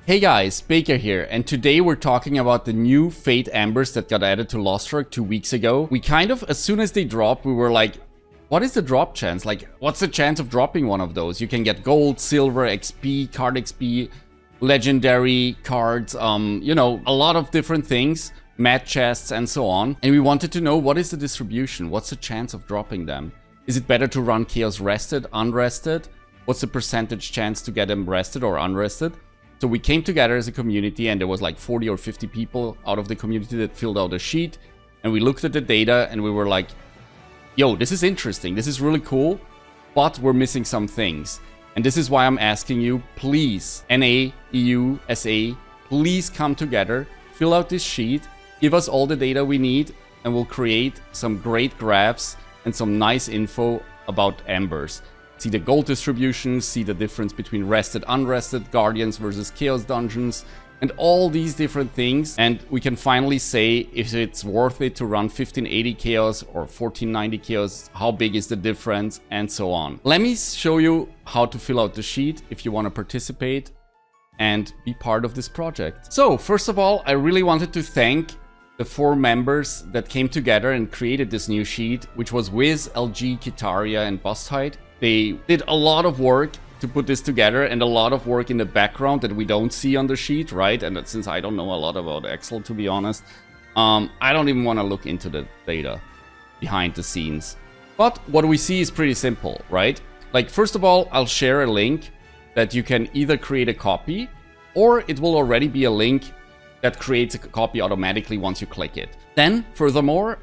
Hey guys, Baker here, and today we're talking about the new Fate Embers that got added to Lost Ark 2 weeks ago. We kind of, as soon as they dropped, we were like, what is the drop chance? Like, what's the chance of dropping one of those? You can get gold, silver, XP, card XP, legendary cards, you know, a lot of different things, mat chests and so on. And we wanted to know, what is the distribution? What's the chance of dropping them? Is it better to run Chaos rested, unrested? What's the percentage chance to get them rested or unrested? So we came together as a community, and there was like 40 or 50 people out of the community that filled out a sheet. And we looked at the data and we were like, yo, this is interesting. This is really cool, but we're missing some things. And this is why I'm asking you, please, NA, EU, SA, please come together, fill out this sheet, give us all the data we need, and we'll create some great graphs and some nice info about Embers. See the gold distribution, see the difference between rested, unrested, Guardians versus Chaos dungeons, and all these different things. And we can finally say if it's worth it to run 1580 Chaos or 1490 Chaos, how big is the difference, and so on. Let me show you how to fill out the sheet if you want to participate and be part of this project. So, first of all, I really wanted to thank the 4 members that came together and created this new sheet, which was Wizz, LG, Kittaria, and BUSTheid. They did a lot of work to put this together, and a lot of work in the background that we don't see on the sheet, right? And since I don't know a lot about Excel, to be honest, I don't even want to look into the data behind the scenes. But what we see is pretty simple, right? Like, first of all, I'll share a link that you can either create a copy, or it will already be a link that creates a copy automatically once you click it. Then, furthermore,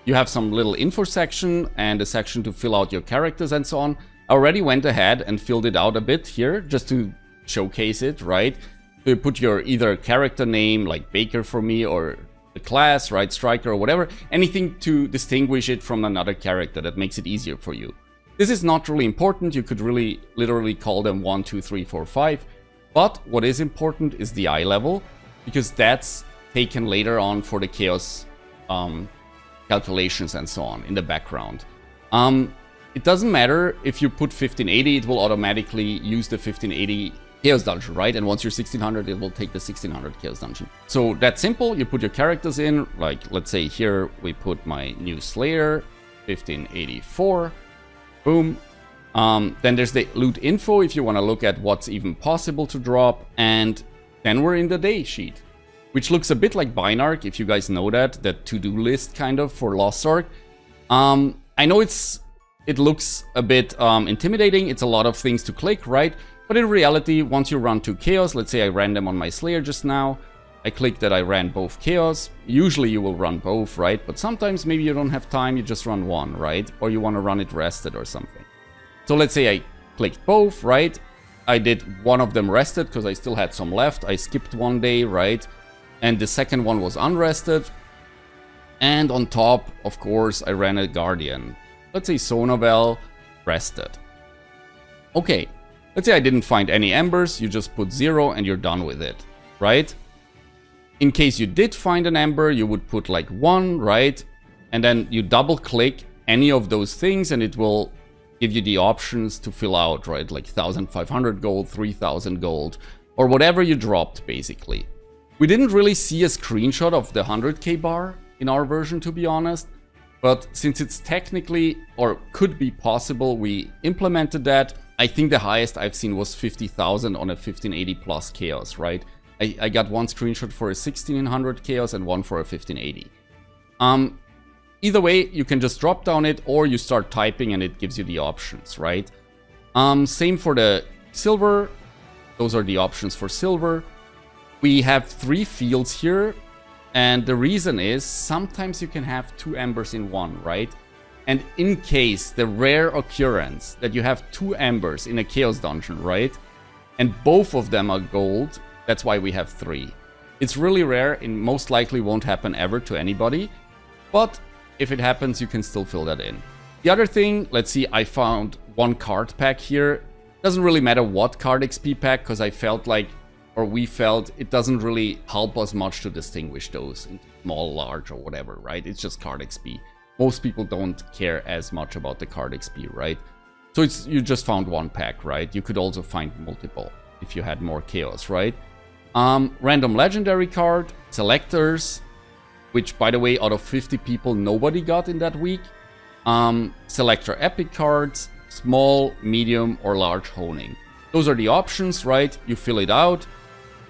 you have some little info section and a section to fill out your characters and so on. I already went ahead and filled it out a bit here just to showcase it, right? So you put your either character name, like Baker for me, or the class, right? Striker or whatever. Anything to distinguish it from another character that makes it easier for you. This is not really important. You could really literally call them 1, 2, 3, 4, 5. But what is important is the eye level, because that's taken later on for the Chaos calculations and so on in the background. It doesn't matter if you put 1580, it will automatically use the 1580 Chaos dungeon, right? And once you're 1600, it will take the 1600 Chaos dungeon. So that's simple. You put your characters in, like, let's say here we put my new Slayer, 1584. Boom. Then there's the loot info if you want to look at what's even possible to drop. And then we're in the day sheet, which looks a bit like Binark, if you guys know that to-do list kind of for Lost Ark. I know it looks a bit intimidating. It's a lot of things to click, right? But in reality, once you run 2 Chaos, let's say I ran them on my Slayer just now. I clicked that I ran both Chaos. Usually you will run both, right? But sometimes maybe you don't have time, you just run one, right? Or you want to run it rested or something. So let's say I clicked both, right? I did one of them rested because I still had some left. I skipped one day, right? And the second one was unrested. And on top, of course, I ran a Guardian. Let's say Sonovel, rested. Okay, let's say I didn't find any Embers. You just put 0 and you're done with it, right? In case you did find an Ember, you would put like 1, right? And then you double click any of those things and it will give you the options to fill out, right? Like 1,500 gold, 3,000 gold, or whatever you dropped, basically. We didn't really see a screenshot of the 100k bar in our version, to be honest. But since it's technically, or could be possible, we implemented that. I think the highest I've seen was 50,000 on a 1580 plus Chaos, right? I got one screenshot for a 1600 Chaos and one for a 1580. Either way, you can just drop down it, or you start typing and it gives you the options, right? Same for the silver. Those are the options for silver. We have 3 fields here, and the reason is sometimes you can have 2 Embers in one, right? And in case the rare occurrence that you have 2 Embers in a Chaos dungeon, right? And both of them are gold, that's why we have 3. It's really rare and most likely won't happen ever to anybody, but if it happens, you can still fill that in. The other thing, let's see, I found 1 card pack here. Doesn't really matter what card XP pack, because I felt like, or we felt, it doesn't really help us much to distinguish those into small, large, or whatever, right? It's just card XP. Most people don't care as much about the card XP, right? So you just found 1 pack, right? You could also find multiple if you had more Chaos, right? Random legendary card, selectors, which by the way, out of 50 people, nobody got in that week. Selector epic cards, small, medium, or large honing. Those are the options, right? You fill it out.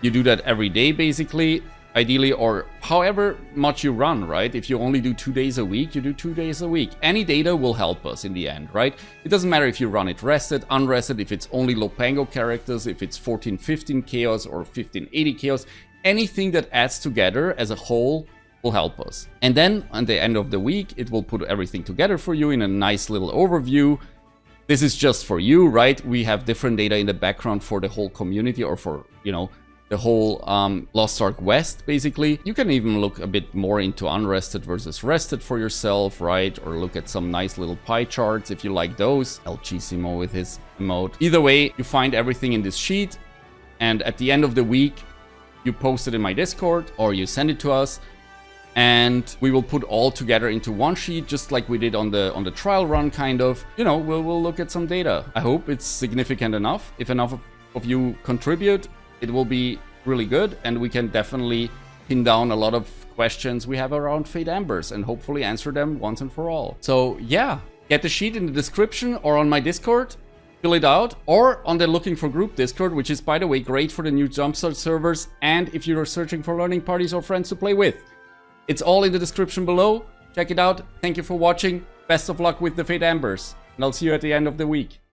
You do that every day, basically, ideally, or however much you run, right? If you only do 2 days a week, you do 2 days a week. Any data will help us in the end, right? It doesn't matter if you run it rested, unrested, if it's only Lopango characters, if it's 1415 chaos or 1580 chaos. Anything that adds together as a whole will help us. And then at the end of the week, it will put everything together for you in a nice little overview. This is just for you, right? We have different data in the background for the whole community, or for, you know, the whole Lost Ark West, basically. You can even look a bit more into unrested versus rested for yourself, right? Or look at some nice little pie charts if you like those. LGSimo with his emote. Either way, you find everything in this sheet, and at the end of the week, you post it in my Discord, or you send it to us, and we will put all together into one sheet, just like we did on the trial run, kind of. You know, we'll look at some data. I hope it's significant enough. If enough of you contribute, it will be really good, and we can definitely pin down a lot of questions we have around Fate Embers and hopefully answer them once and for all. So yeah, get the sheet in the description or on my Discord, fill it out, or on the Looking for Group Discord, which is, by the way, great for the new Jumpstart servers, and if you're searching for learning parties or friends to play with. It's all in the description below. Check it out. Thank you for watching. Best of luck with the Fate Embers, and I'll see you at the end of the week.